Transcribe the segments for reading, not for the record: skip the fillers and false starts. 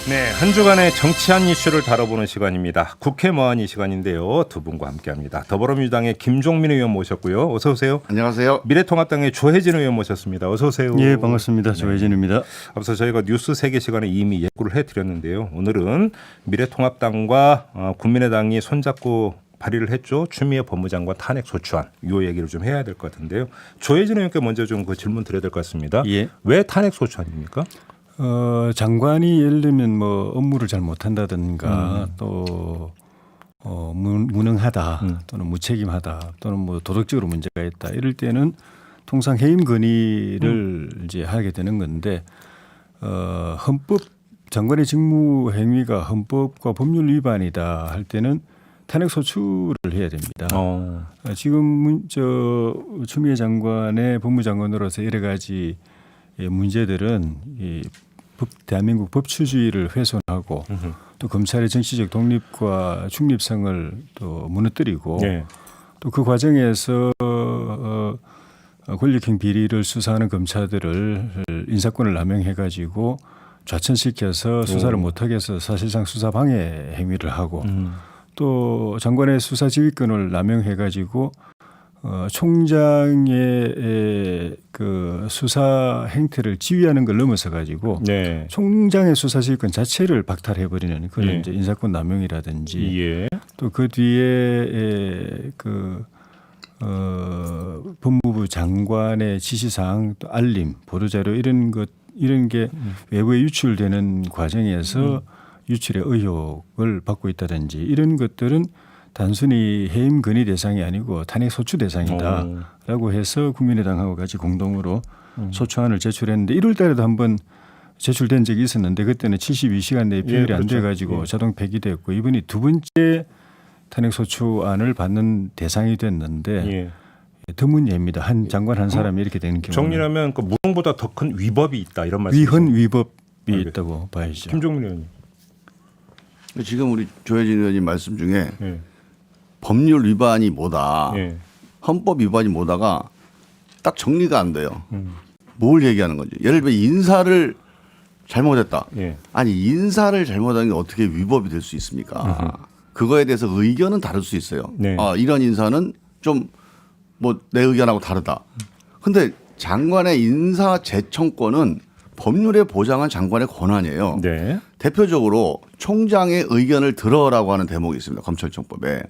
네, 한 주간의 정치한 이슈를 다뤄보는 시간입니다. 국회 모안이 시간인데요. 두 분과 함께합니다. 더불어민주당의 김종민 의원 모셨고요. 어서 오세요. 안녕하세요. 미래통합당의 조혜진 의원 모셨습니다. 어서 오세요. 예, 반갑습니다. 조혜진입니다. 앞서 저희가 뉴스 세계 시간에 이미 예고를 해드렸는데요. 오늘은 미래통합당과 국민의당이 손잡고 발의를 했죠. 추미애 법무장관 탄핵 소추안. 이 얘기를 좀 해야 될 것 같은데요. 조혜진 의원께 먼저 좀 그 질문 드려야 될 것 같습니다. 예. 왜 탄핵 소추안입니까? 장관이 예를 들면 뭐 업무를 잘 못한다든가 또 무능하다 또는 무책임하다 또는 뭐 도덕적으로 문제가 있다 이럴 때는 통상 해임 건의를 이제 하게 되는 건데 헌법 장관의 직무 행위가 헌법과 법률 위반이다 할 때는 탄핵 소추를 해야 됩니다. 지금 추미애 장관의 법무장관으로서 여러 가지 문제들은 이 대한민국 법치주의를 훼손하고 또 검찰의 정치적 독립과 중립성을 또 무너뜨리고 네. 또 그 과정에서 권력형 비리를 수사하는 검사들을 인사권을 남용해가지고 좌천시켜서 수사를 못하게 해서 사실상 수사 방해 행위를 하고 또 장관의 수사 지휘권을 남용해가지고 총장의 그 수사 행태를 지휘하는 걸 넘어서 가지고 네. 총장의 수사 지휘권 자체를 박탈해버리는 그런 예. 이제 인사권 남용이라든지 예. 또 그 뒤에 그 법무부 장관의 지시사항 또 알림 보도자료 이런 게 외부에 유출되는 과정에서 유출의 의혹을 받고 있다든지 이런 것들은 단순히 해임 건의 대상이 아니고 탄핵 소추 대상이다라고 해서 국민의당하고 같이 공동으로 소추안을 제출했는데 1월 달에도 한번 제출된 적이 있었는데 그때는 72시간 내에 표결이 안 그렇죠. 돼가지고 자동 폐기됐고 이번이 두 번째 탄핵 소추안을 받는 대상이 됐는데 예. 드문 예입니다. 한 장관 한 사람이 이렇게 되는 경우는 정리하면 그 무능보다 더 큰 위법이 있다 이런 말씀이죠. 위헌 위법이 알겠습니다. 있다고 봐야죠. 김종민 의원님. 지금 우리 조혜진 의원님 말씀 중에 예. 법률 위반이 뭐다, 예. 헌법 위반이 뭐다가 딱 정리가 안 돼요. 뭘 얘기하는 거지? 예를 들면 인사를 잘못했다. 예. 아니 인사를 잘못한 게 어떻게 위법이 될 수 있습니까? 그거에 대해서 의견은 다를 수 있어요. 네. 이런 인사는 좀 뭐 내 의견하고 다르다. 근데 장관의 인사 제청권은 법률에 보장한 장관의 권한이에요. 네. 대표적으로 총장의 의견을 들어라고 하는 대목이 있습니다. 검찰청법에.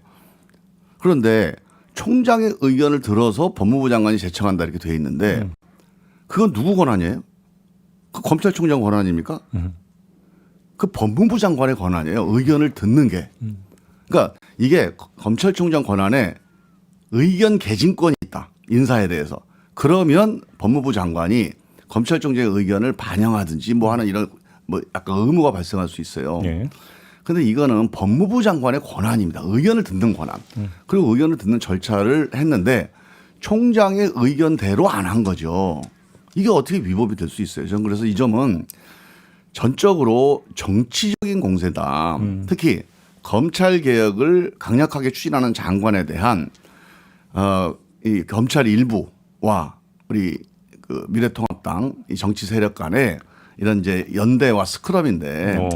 그런데 총장의 의견을 들어서 법무부 장관이 제청한다 이렇게 돼 있는데 그건 누구 권한이에요? 그 검찰총장 권한입니까? 그 법무부 장관의 권한이에요. 의견을 듣는 게. 그러니까 이게 검찰총장 권한에 의견 개진권이 있다. 인사에 대해서. 그러면 법무부 장관이 검찰총장의 의견을 반영하든지 뭐 하는 이런 뭐 약간 의무가 발생할 수 있어요. 예. 근데 이거는 법무부 장관의 권한입니다. 의견을 듣는 권한. 그리고 의견을 듣는 절차를 했는데 총장의 의견대로 안 한 거죠. 이게 어떻게 위법이 될 수 있어요. 저는 그래서 이 점은 전적으로 정치적인 공세다. 특히 검찰 개혁을 강력하게 추진하는 장관에 대한 이 검찰 일부와 우리 그 미래통합당 이 정치 세력 간의 이런 이제 연대와 스크럼인데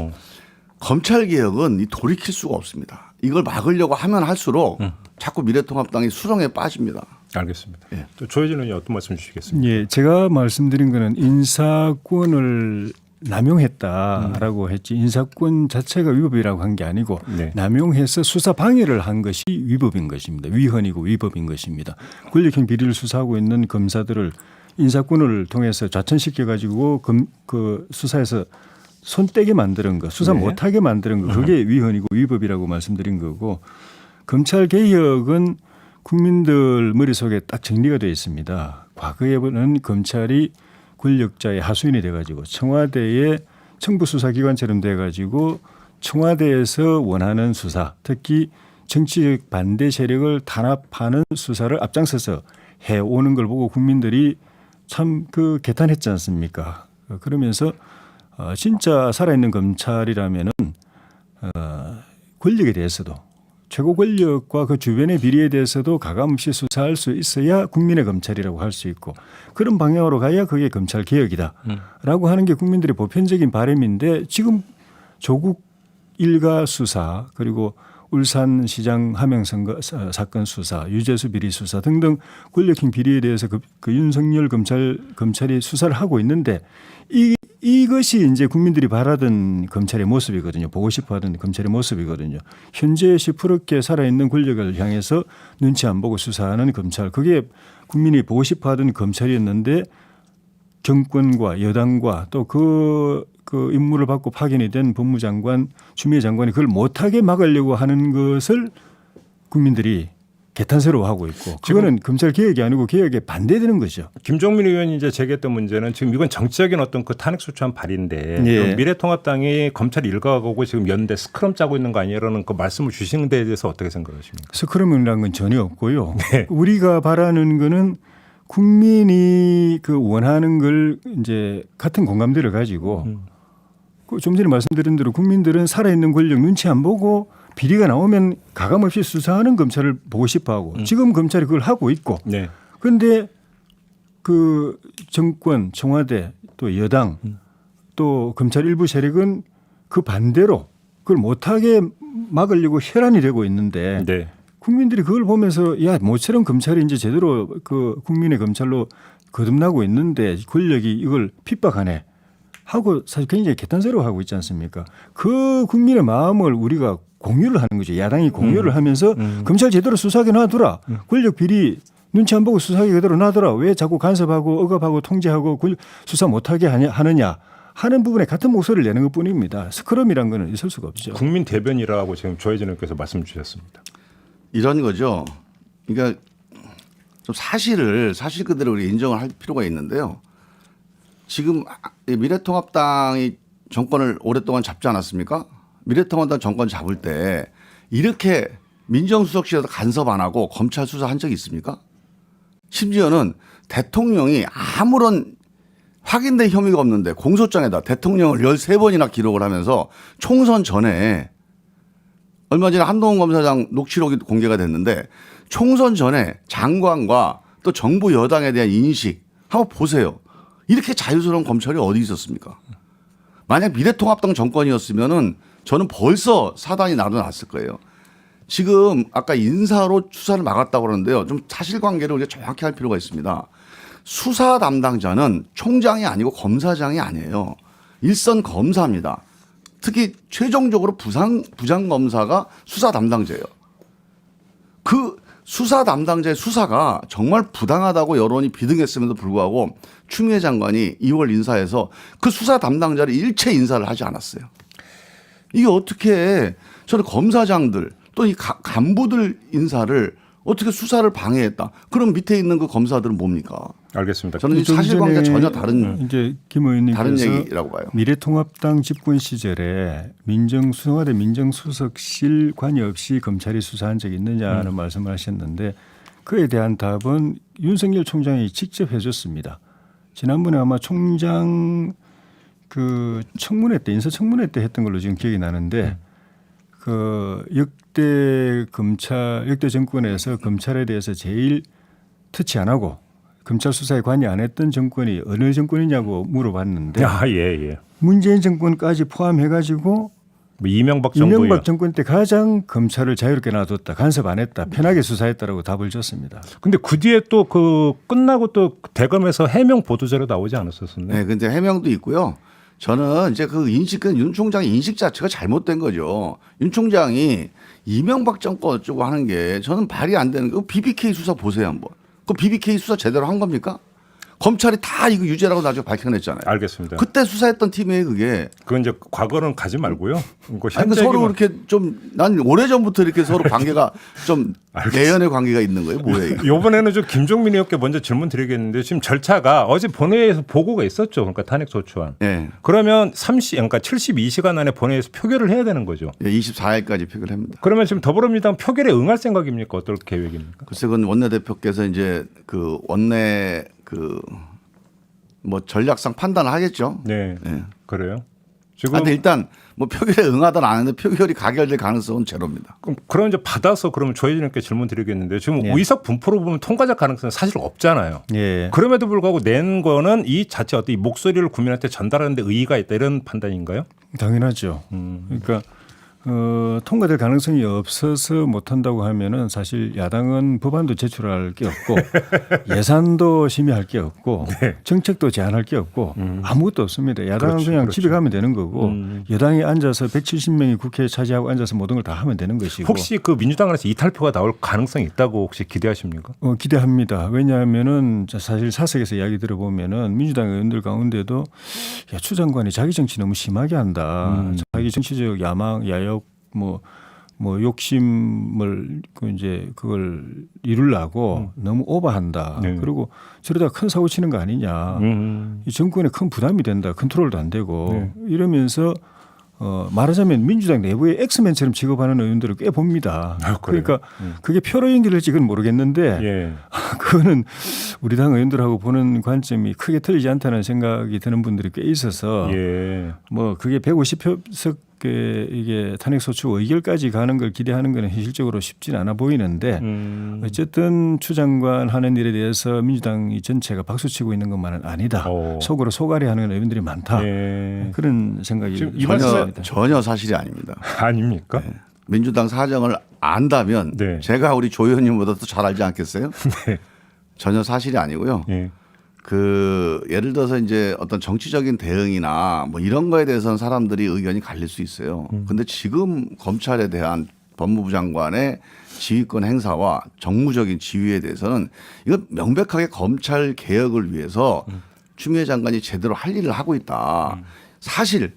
검찰 개혁은 이 돌이킬 수가 없습니다. 이걸 막으려고 하면 할수록 자꾸 미래통합당이 수렁에 빠집니다. 알겠습니다. 예. 또 조혜진 의원님 어떤 말씀 주시겠습니까? 예, 제가 말씀드린 거는 인사권을 남용했다라고 했지 인사권 자체가 위법이라고 한 게 아니고 네. 남용해서 수사 방해를 한 것이 위법인 것입니다. 위헌이고 위법인 것입니다. 권력형 비리를 수사하고 있는 검사들을 인사권을 통해서 좌천시켜 가지고 그 수사에서 손떼게 만드는 거, 수사 네. 못하게 못하게 만드는 거 그게 위헌이고 위법이라고 말씀드린 거고 검찰 개혁은 국민들 머릿속에 딱 정리가 되어 있습니다. 과거에는 검찰이 권력자의 하수인이 돼가지고 청와대의 청부수사기관처럼 돼가지고 청와대에서 원하는 수사, 특히 정치적 반대 세력을 탄압하는 수사를 앞장서서 해오는 걸 보고 국민들이 참 그 개탄했지 않습니까? 그러면서 진짜 살아있는 검찰이라면은 권력에 대해서도 최고 권력과 그 주변의 비리에 대해서도 가감없이 수사할 수 있어야 국민의 검찰이라고 할 수 있고 그런 방향으로 가야 그게 검찰 개혁이다라고 하는 게 국민들의 보편적인 바람인데 지금 조국 일가 수사 그리고 울산시장 하명선거 사건 수사, 유재수 비리 수사 등등 권력형 비리에 대해서 그 윤석열 검찰이 수사를 하고 있는데 이것이 이제 국민들이 바라던 검찰의 모습이거든요. 보고 싶어하던 검찰의 모습이거든요. 현재 시퍼렇게 살아있는 권력을 향해서 눈치 안 보고 수사하는 검찰. 그게 국민이 보고 싶어하던 검찰이었는데 정권과 여당과 또 그 임무를 받고 파견이 된 법무장관, 추미애 장관이 그걸 못하게 막으려고 하는 것을 국민들이 개탄스러워하고 있고 그거는 검찰 개혁이 아니고 개혁에 반대되는 거죠. 김종민 의원이 이제 제기했던 문제는 지금 이건 정치적인 어떤 그 탄핵소추안 발의인데 예. 미래통합당이 검찰 일각하고 지금 연대 스크럼 짜고 있는 거 아니냐라는 그 말씀을 주시는 데에 대해서 어떻게 생각하십니까? 스크럼이라는 건 전혀 없고요. 네. 우리가 바라는 거는 국민이 그 원하는 걸 이제 같은 공감대를 가지고 좀 전에 말씀드린 대로 국민들은 살아있는 권력 눈치 안 보고 비리가 나오면 가감없이 수사하는 검찰을 보고 싶어하고 지금 검찰이 그걸 하고 있고 네. 그런데 그 정권, 청와대 또 여당 또 검찰 일부 세력은 그 반대로 그걸 못하게 막으려고 혈안이 되고 있는데 네. 국민들이 그걸 보면서 야 모처럼 검찰이 이제 제대로 그 국민의 검찰로 거듭나고 있는데 권력이 이걸 핍박하네 하고 사실 굉장히 개탄스러워하고 있지 않습니까? 그 국민의 마음을 우리가 공유를 하는 거죠. 야당이 공유를 하면서 검찰 제대로 수사하게 놔두라. 권력 비리 눈치 안 보고 수사하게 그대로 놔두라. 왜 자꾸 간섭하고 억압하고 통제하고 수사 못하게 하느냐 하는 부분에 같은 목소리를 내는 것뿐입니다. 스크럼이란 거는 있을 수가 없죠. 국민 대변이라고 지금 조혜진 의원께서 말씀 주셨습니다. 이런 거죠. 그러니까 좀 사실 그대로 우리 인정을 할 필요가 있는데요. 지금 미래통합당이 정권을 오랫동안 잡지 않았습니까? 미래통합당 정권 잡을 때 이렇게 민정수석실에서 간섭 안 하고 검찰 수사한 적이 있습니까? 심지어는 대통령이 아무런 확인된 혐의가 없는데 공소장에다 대통령을 13번이나 기록을 하면서 총선 전에 얼마 전에 한동훈 검사장 녹취록이 공개가 됐는데 총선 전에 장관과 또 정부 여당에 대한 인식 한번 보세요. 이렇게 자유스러운 검찰이 어디 있었습니까? 만약 미래통합당 정권이었으면은 저는 벌써 사단이 나눠났을 거예요. 지금 아까 인사로 수사를 막았다고 그러는데요. 좀 사실관계를 우리가 정확히 할 필요가 있습니다. 수사 담당자는 총장이 아니고 검사장이 아니에요. 일선 검사입니다. 특히 최종적으로 부장검사가 수사 담당자예요. 그 수사 담당자의 수사가 정말 부당하다고 여론이 비등했음에도 불구하고 추미애 장관이 2월 인사에서 그 수사 담당자를 일체 인사를 하지 않았어요. 이게 어떻게 저는 검사장들 또 이 간부들 인사를 어떻게 수사를 방해했다. 그럼 밑에 있는 그 검사들은 뭡니까? 알겠습니다. 저는 이 사실관계가 전혀 다른 이제 김 의원님께서 다른 얘기라고 봐요. 미래통합당 집권 시절에 청와대 민정수석실 관여 없이 검찰이 수사한 적이 있느냐는 말씀을 하셨는데 그에 대한 답은 윤석열 총장이 직접 해줬습니다. 지난번에 아마 총장 그 청문회 때 인사청문회 때 했던 걸로 지금 기억이 나는데 그 역대 정권에서 검찰에 대해서 제일 터치 안 하고 검찰 수사에 관여 안 했던 정권이 어느 정권이냐고 물어봤는데 예. 문재인 정권까지 포함해가지고 뭐 이명박 정권 때 가장 검찰을 자유롭게 놔뒀다. 간섭 안 했다. 편하게 수사했다라고 답을 줬습니다. 근데 그 뒤에 또 그 끝나고 또 대검에서 해명 보도자료 나오지 않았었나요? 네, 근데 해명도 있고요. 저는 이제 그 인식은 윤 총장의 인식 자체가 잘못된 거죠. 윤 총장이 이명박 정권 어쩌고 하는 게 저는 말이 안 되는 거. BBK 수사 보세요 한번. 그 BBK 수사 제대로 한 겁니까? 검찰이 다 이거 유죄라고 나중에 밝혀냈잖아요. 알겠습니다. 그때 수사했던 팀이에요 그게. 그건 이제 과거는 가지 말고요. 아니, 서로 그렇게 좀 난 오래전부터 이렇게 서로 관계가 좀 내연의 관계가 있는 거예요. 뭐예요? 이번에는 좀 김종민 의원께 먼저 질문 드리겠는데 지금 절차가 어제 본회의에서 보고가 있었죠. 그러니까 탄핵소추안. 네. 그러면 72시간 안에 본회의에서 표결을 해야 되는 거죠. 24일까지 표결합니다. 그러면 지금 더불어민주당 표결에 응할 생각입니까? 어떨 계획입니까? 글쎄 그건 원내대표께서 이제 그 원내 뭐 전략상 판단을 하겠죠. 네. 네. 그래요. 지금 근데 일단 뭐 표결에 응하든 안 하든 표결이 가결될 가능성은 제로입니다. 그럼 이제 받아서 그러면 조혜진 의원께 질문 드리겠는데 지금 예. 의석 분포로 보면 통과될 가능성은 사실 없잖아요. 예. 그럼에도 불구하고 낸 거는 이 자체 어떤 이 목소리를 국민한테 전달하는 데 의의가 있다 이런 판단인가요? 당연하죠. 그러니까 통과될 가능성이 없어서 못한다고 하면은 사실 야당은 법안도 제출할 게 없고 예산도 심의할 게 없고 네. 정책도 제안할 게 없고 아무것도 없습니다. 야당은 그렇죠, 그냥 그렇죠. 집에 가면 되는 거고 여당이 앉아서 170명이 국회에 차지하고 앉아서 모든 걸 다 하면 되는 것이고. 혹시 그 민주당에서 이탈표가 나올 가능성이 있다고 혹시 기대하십니까? 기대합니다. 왜냐하면은 사실 사석에서 이야기 들어보면은 민주당 의원들 가운데도 야, 추 장관이 자기 정치 너무 심하게 한다. 자기 정치적 야망, 야욕, 뭐 욕심을 그걸 이루려고 너무 오버한다. 네. 그리고 저러다 큰 사고 치는 거 아니냐. 이 정권에 큰 부담이 된다. 컨트롤도 안 되고 네. 이러면서 말하자면 민주당 내부의 엑스맨처럼 취급하는 의원들을 꽤 봅니다. 아, 그래요? 그러니까 그게 표로 연결될지는 모르겠는데 예. 그거는 우리 당 의원들하고 보는 관점이 크게 틀리지 않다는 생각이 드는 분들이 꽤 있어서 예. 뭐 그게 150석 이게 탄핵소추 의결까지 가는 걸 기대하는 것은 현실적으로 쉽진 않아 보이는데 어쨌든 추 장관 하는 일에 대해서 민주당이 전체가 박수치고 있는 것만은 아니다. 속으로 속앓이하는 의원들이 많다. 예. 그런 생각이 지금 이 전혀 사실이 아닙니다. 아닙니까? 네. 민주당 사정을 안다면 네. 제가 우리 조 의원님보다 더 잘 알지 않겠어요? 네. 전혀 사실이 아니고요. 예. 예를 들어서 이제 어떤 정치적인 대응이나 뭐 이런 거에 대해서는 사람들이 의견이 갈릴 수 있어요. 근데 지금 검찰에 대한 법무부 장관의 지휘권 행사와 정무적인 지휘에 대해서는 이건 명백하게 검찰 개혁을 위해서 추미애 장관이 제대로 할 일을 하고 있다. 사실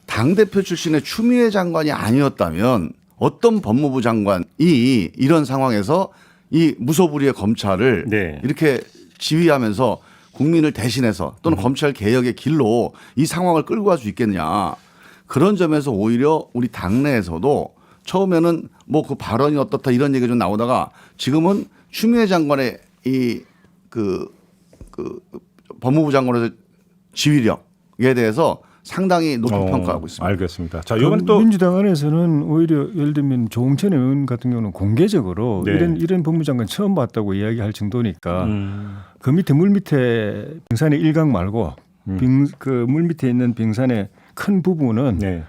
당대표 출신의 추미애 장관이 아니었다면 어떤 법무부 장관이 이런 상황에서 이 무소불위의 검찰을 네. 이렇게 지휘하면서 국민을 대신해서 또는 검찰 개혁의 길로 이 상황을 끌고 갈 수 있겠냐. 그런 점에서 오히려 우리 당내에서도 처음에는 뭐 그 발언이 어떻다 이런 얘기가 좀 나오다가 지금은 추미애 장관의 법무부 장관의 지휘력에 대해서 상당히 높이 평가하고 있습니다. 알겠습니다. 자, 이번 또 민주당 안에서는 오히려 예를 들면 조홍천 의원 같은 경우는 공개적으로 네. 이런 법무장관 처음 봤다고 이야기할 정도니까 그 밑에 물 밑에 빙산의 일각 말고 그 물 밑에 있는 빙산의 큰 부분은 네.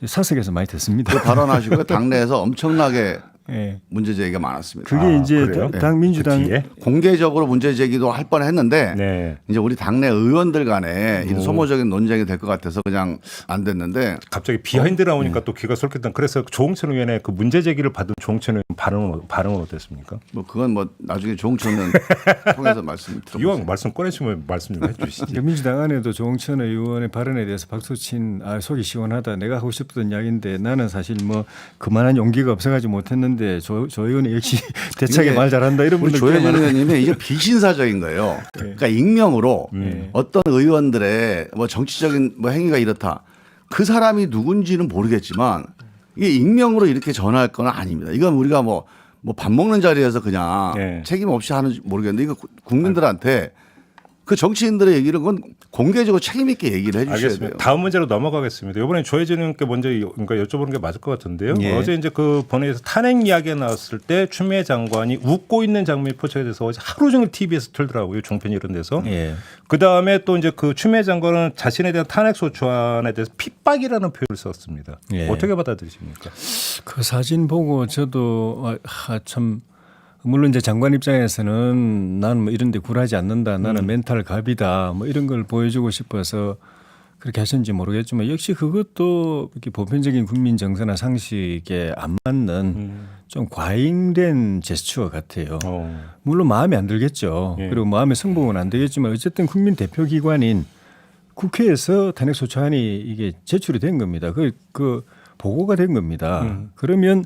사석에서 많이 됐습니다. 그 발언하시고 당내에서 엄청나게 예. 문제 제기가 많았습니다. 그게 이제 그래요? 당 민주당 그 뒤에? 공개적으로 문제 제기도 할 뻔했는데 네. 이제 우리 당내 의원들 간에 이런 소모적인 논쟁이 될 것 같아서 그냥 안 됐는데 갑자기 비하인드 나오니까 또 귀가 솔깃한. 그래서 조홍천 의원의 그 문제 제기를 받은 조홍천 의원 반응은 어땠습니까? 뭐 그건 뭐 나중에 조홍천은 통해서 말씀 이왕 드려보세요. 말씀 꺼내시면 말씀 좀 해주시지. 그러니까 민주당 안에도 조홍천 의원의 발언에 대해서 박수친 속이 시원하다. 내가 하고 싶었던 이야기인데 나는 사실 뭐 그만한 용기가 없어가지고 못했는데 조 의원이 역시 대차게 이게 말 잘한다 이런 우리 분들 조혜진 의원님이 이게 비신사적인 거예요. 그러니까 익명으로 어떤 의원들의 뭐 정치적인 뭐 행위가 이렇다. 그 사람이 누군지는 모르겠지만 이게 익명으로 이렇게 전할 건 아닙니다. 이건 우리가 뭐 밥 먹는 자리에서 그냥 네. 책임 없이 하는지 모르겠는데 이거 국민들한테 그 정치인들의 얘기를 그건 공개적으로 책임 있게 얘기를 해 주셔야 알겠습니다. 돼요. 다음 문제로 넘어가겠습니다. 이번에 조혜진 의원께 먼저 그러니까 여쭤보는 게 맞을 것 같은데요. 예. 어제 이제 그 본회의에서 탄핵 이야기가 나왔을 때 추미애 장관이 웃고 있는 장면이 포착이 돼서 어제 하루 종일 TV에서 틀더라고요. 종편 이런 데서. 예. 그 다음에 또 이제 그 추미애 장관은 자신에 대한 탄핵 소추안에 대해서 핍박이라는 표현을 썼습니다. 예. 어떻게 받아들이십니까? 그 사진 보고 저도 참 물론 이제 장관 입장에서는 나는 뭐 이런 데 굴하지 않는다. 나는 멘탈 갑이다. 뭐 이런 걸 보여주고 싶어서 그렇게 하셨는지 모르겠지만 역시 그것도 이렇게 보편적인 국민 정서나 상식에 안 맞는 좀 과잉된 제스처 같아요. 물론 마음에 안 들겠죠. 예. 그리고 마음의 승복은 안 되겠지만 어쨌든 국민 대표 기관인 국회에서 탄핵 소추안이 이게 제출이 된 겁니다. 그 보고가 된 겁니다. 그러면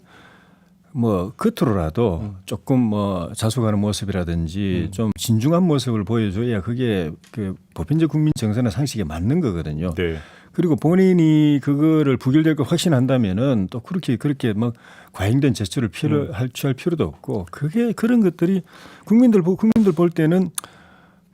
뭐 겉으로라도 조금 뭐 자숙하는 모습이라든지 좀 진중한 모습을 보여줘야 그게 그 보편적 국민 정서나 상식에 맞는 거거든요. 네. 그리고 본인이 그거를 부결될 걸 확신한다면은 또 그렇게 뭐 과잉된 제스처를 취할 필요도 없고 그게 그런 것들이 국민들 볼 때는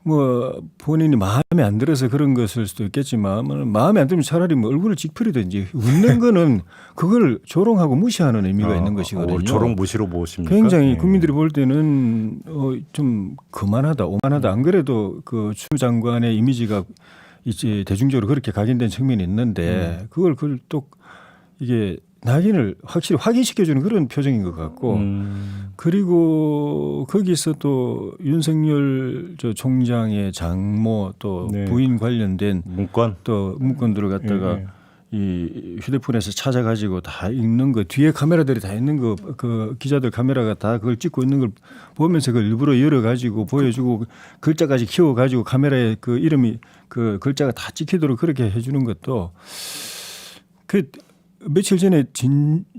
뭐 본인이 마음에 안 들어서 그런 것일 수도 있겠지만 마음에 안 들면 차라리 뭐 얼굴을 찌푸리든지 웃는 거는 그걸 조롱하고 무시하는 의미가 있는 것이거든요. 조롱 무시로 보십니까? 굉장히 네. 국민들이 볼 때는 좀 그만하다, 오만하다. 안 그래도 그 추 장관의 이미지가 이제 대중적으로 그렇게 각인된 측면이 있는데 그걸 또 이게 낙인을 확실히 확인시켜주는 그런 표정인 것 같고 그리고 거기서 또 윤석열 저 총장의 장모 또 네. 부인 관련된 문건. 또 문건들을 갖다가 네. 이 휴대폰에서 찾아가지고 다 읽는 거 뒤에 카메라들이 다 있는 거 그 기자들 카메라가 다 그걸 찍고 있는 걸 보면서 그걸 일부러 열어가지고 보여주고 글자까지 키워가지고 카메라에 그 이름이 그 글자가 다 찍히도록 그렇게 해주는 것도 그 며칠 전에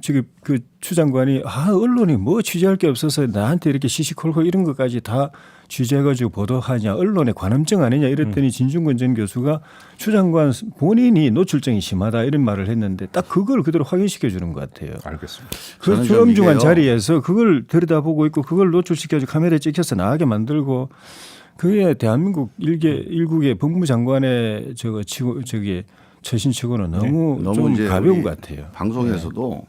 저기 그 추 장관이 언론이 뭐 취재할 게 없어서 나한테 이렇게 시시콜콜 이런 것까지 다 취재해가지고 보도하냐 언론의 관음증 아니냐 이랬더니 진중권 전 교수가 추 장관 본인이 노출증이 심하다 이런 말을 했는데 딱 그걸 그대로 확인시켜 주는 것 같아요. 알겠습니다. 그 저는 좀 엄중한 이게요. 자리에서 그걸 들여다보고 있고 그걸 노출시켜서 카메라에 찍혀서 나가게 만들고 그게 대한민국 일국의 법무장관의 저기 처신치고는 너무 좀 이제 가벼운 우리 것 같아요. 방송에서도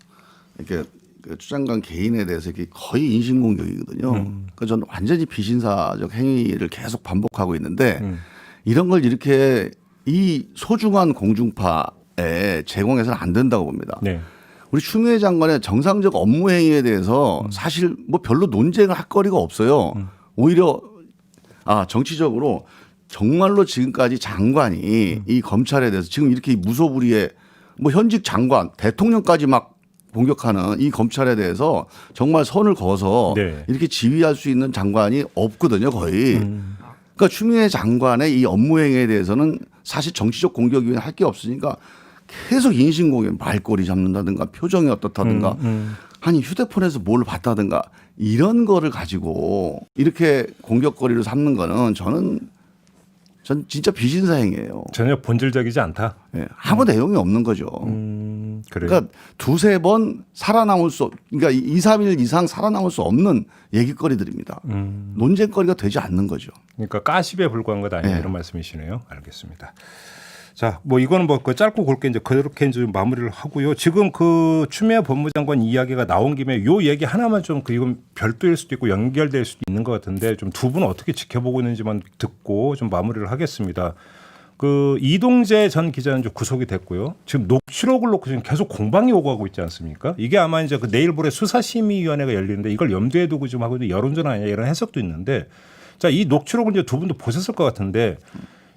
이렇게 그추 장관 개인에 대해서 이게 거의 인신공격이거든요. 그러니까 저는 완전히 비신사적 행위를 계속 반복하고 있는데 이런 걸 이렇게 이 소중한 공중파에 제공해서는 안 된다고 봅니다. 네. 우리 추미애 장관의 정상적 업무 행위에 대해서 사실 뭐 별로 논쟁을 할 거리가 없어요. 오히려 정치적으로 정말로 지금까지 장관이 이 검찰에 대해서 지금 이렇게 무소불위에 뭐 현직 장관 대통령까지 막 공격하는 이 검찰에 대해서 정말 선을 그어서 네. 이렇게 지휘할 수 있는 장관이 없거든요, 거의. 그러니까 추미애 장관의 이 업무 행위에 대해서는 사실 정치적 공격 이외에 할 게 없으니까 계속 인신공격, 말꼬리 잡는다든가 표정이 어떻다든가 아니 휴대폰에서 뭘 봤다든가 이런 거를 가지고 이렇게 공격거리로 삼는 거는 전 진짜 비신사 행위예요. 전혀 본질적이지 않다. 예, 아무 내용이 없는 거죠. 그래요. 그러니까 두세 번 살아남을 수, 그러니까 2, 3일 이상 살아남을 수 없는 얘기거리들입니다. 논쟁거리가 되지 않는 거죠. 그러니까 가십에 불과한 것 아니냐 네. 이런 말씀이시네요. 알겠습니다. 자, 뭐 이거는 뭐 그 짧고 굵게 이제 그렇게 이제 마무리를 하고요. 지금 그 추미애 법무장관 이야기가 나온 김에 요 얘기 하나만 좀 그 이건 별도일 수도 있고 연결될 수도 있는 것 같은데 좀 두 분 어떻게 지켜보고 있는지만 듣고 좀 마무리를 하겠습니다. 그 이동재 전 기자는 좀 구속이 됐고요. 지금 녹취록을 놓고 지금 계속 공방이 오고 가고 있지 않습니까? 이게 아마 이제 그 내일 모레 수사심의위원회가 열리는데 이걸 염두에 두고 지금 하고 있는 여론전 아니냐 이런 해석도 있는데 자, 이 녹취록을 이제 두 분도 보셨을 것 같은데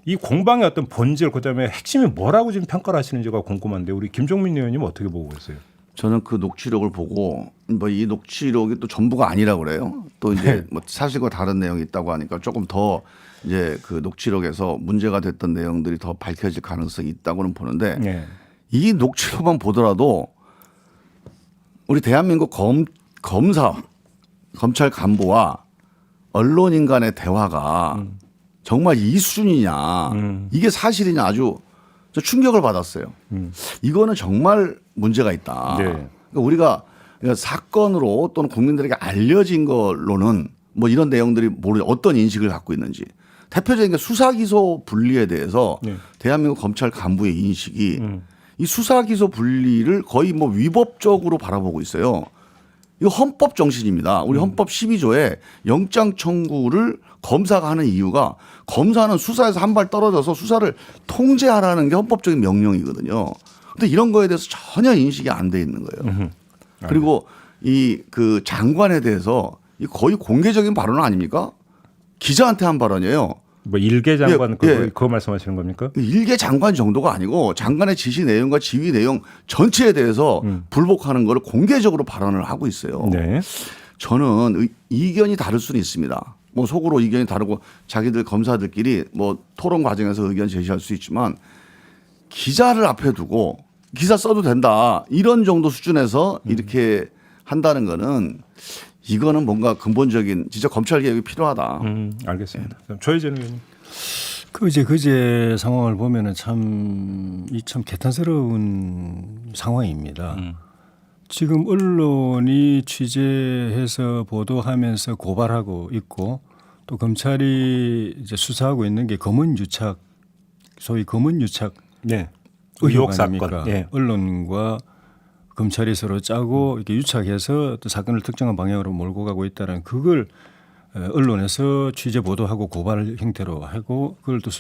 이 공방의 어떤 본질 그다음에 핵심이 뭐라고 지금 평가를 하시는지가 궁금한데 우리 김종민 의원님 어떻게 보고 계세요? 저는 그 녹취록을 보고 뭐 이 녹취록이 또 전부가 아니라고 그래요. 또 이제 뭐 사실과 다른 내용이 있다고 하니까 조금 더 이제 그 녹취록에서 문제가 됐던 내용들이 더 밝혀질 가능성이 있다고는 보는데 네. 이 녹취록만 보더라도 우리 대한민국 검사 검찰 간부와 언론인 간의 대화가 정말 이 수준이냐 이게 사실이냐 아주 저 충격을 받았어요. 이거는 정말 문제가 있다. 네. 그러니까 우리가 사건으로 또는 국민들에게 알려진 걸로는 뭐 이런 내용들이 어떤 인식을 갖고 있는지 대표적인 게 수사기소 분리에 대해서 네. 대한민국 검찰 간부의 인식이 이 수사기소 분리를 거의 뭐 위법적으로 바라보고 있어요. 이거 헌법 정신입니다. 우리 헌법 12조에 영장 청구를 검사가 하는 이유가 검사는 수사에서 한 발 떨어져서 수사를 통제하라는 게 헌법적인 명령이거든요. 근데 이런 거에 대해서 전혀 인식이 안 돼 있는 거예요. 그리고 이 그 장관에 대해서 이 거의 공개적인 발언 아닙니까? 기자한테 한 발언이에요. 뭐 일개 장관 예, 예. 그거 말씀하시는 겁니까? 일개 장관 정도가 아니고 장관의 지시 내용과 지휘 내용 전체에 대해서 불복하는 걸 공개적으로 발언을 하고 있어요. 네. 저는 이견이 다를 수는 있습니다. 뭐 속으로 의견이 다르고 자기들 검사들끼리 뭐 토론 과정에서 의견 제시할 수 있지만 기자를 앞에 두고 기사 써도 된다 이런 정도 수준에서 이렇게 한다는 거는 이거는 뭔가 근본적인 진짜 검찰 개혁이 필요하다. 알겠습니다. 조혜진 의원님. 그제 상황을 보면은 참 개탄스러운 상황입니다. 지금 언론이 취재해서 보도하면서 고발하고 있고 또 검찰이 이제 수사하고 있는 게 검언유착, 소위 검언유착 네. 의혹 의혹 아닙니까? 사건. 예. 언론과 검찰이 서로 짜고 이렇게 유착해서 또 사건을 특정한 방향으로 몰고 가고 있다는 그걸 언론에서 취재 보도하고 고발 형태로 하고 그걸 또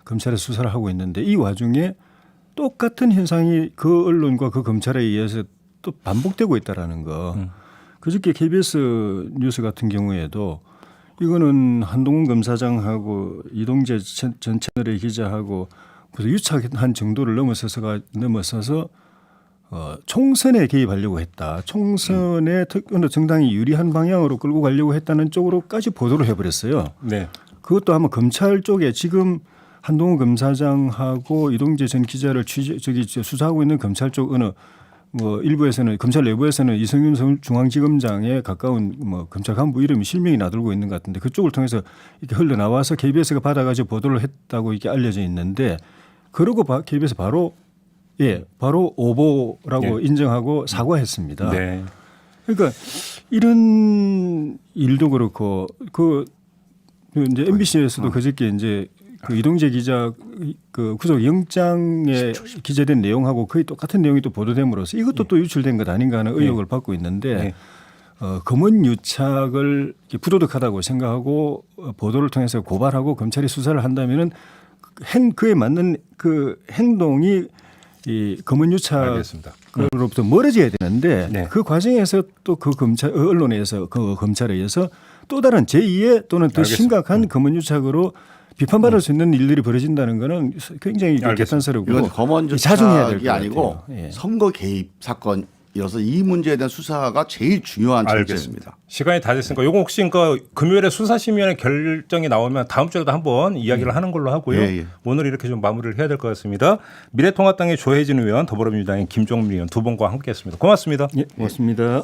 검찰에 수사를 하고 있는데 이 와중에 똑같은 현상이 그 언론과 그 검찰에 의해서 또 반복되고 있다라는 거. 그저께 KBS 뉴스 같은 경우에도 이거는 한동훈 검사장하고 이동재 전 채널의 기자하고 그래서 유착한 정도를 넘어서서 총선에 개입하려고 했다. 총선에 어느 정당이 유리한 방향으로 끌고 가려고 했다는 쪽으로까지 보도를 해버렸어요. 네. 그것도 아마 검찰 쪽에 지금 한동훈 검사장하고 이동재 전 기자를 수사하고 있는 검찰 쪽 어느 일부에서는 검찰 내부에서는 이성윤 중앙지검장에 가까운 검찰 간부 이름이 실명이 나돌고 있는 것 같은데 그쪽을 통해서 이렇게 흘러나와서 KBS가 받아가지고 보도를 했다고 이렇게 알려져 있는데 그러고 KBS 바로 오보라고 인정하고 사과했습니다. 네. 그러니까 이런 일도 그렇고 이제 MBC에서도 그저께 이제 그 이동재 기자 그 구속 영장에 기재된 내용하고 거의 똑같은 내용이 또 보도됨으로써 이것도 또 유출된 것 아닌가 하는 의혹을 받고 있는데 검언 유착을 부도덕하다고 생각하고 보도를 통해서 고발하고 검찰이 수사를 한다면은 그에 맞는 그 행동이 이 검언 유착으로부터 멀어져야 되는데 네. 그 과정에서 또 그 언론에서 그 검찰에 의해서 또 다른 제2의 또는 더 알겠습니다. 심각한 검언 유착으로 비판받을 수 있는 일들이 벌어진다는 것은 굉장히 개탄스럽고 이건 검언 자중해야 될 유착이 것 아니고 같아요. 예. 선거 개입 사건이어서 이 문제에 대한 수사가 제일 중요한 알겠습니다. 문제입니다. 시간이 다 됐으니까 요거 혹시 금요일에 수사심의원의 결정이 나오면 다음 주에도 한번 이야기를 하는 걸로 하고요. 예. 오늘 이렇게 좀 마무리를 해야 될 것 같습니다. 미래통합당의 조혜진 의원, 더불어민주당의 김종민 의원 두 분과 함께했습니다. 고맙습니다. 예, 고맙습니다.